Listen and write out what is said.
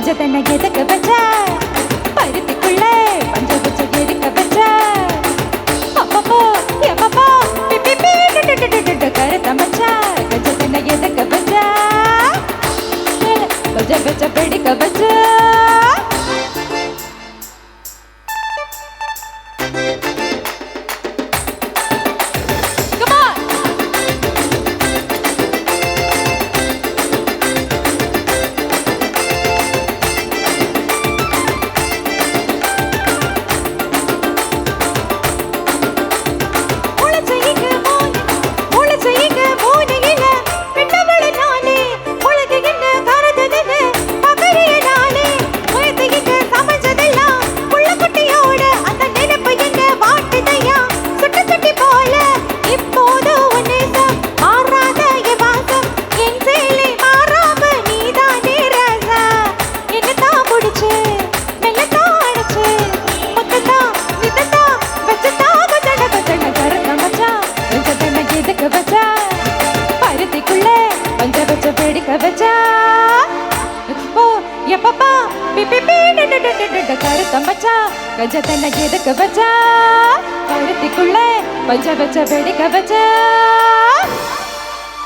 பஞ்சத்தன்ன எதுக்கு வச்ச பருத்திக்குள்ளே பஞ்ச பச்ச எதுக்கு வச்ச அப்பப்போ எப்பப்போ பிப்பி பீட்டு கருத்த மச்சா கஞ்சத்தன்ன எதுக்கு வச்ச பஞ்ச பச்ச பிடிக்க வச்ச கஞ்சத்தன்ன எதுக்கு வச்சா பருத்திக்குள்ளே பஞ்ச பச்ச வெடிக்க வச்சா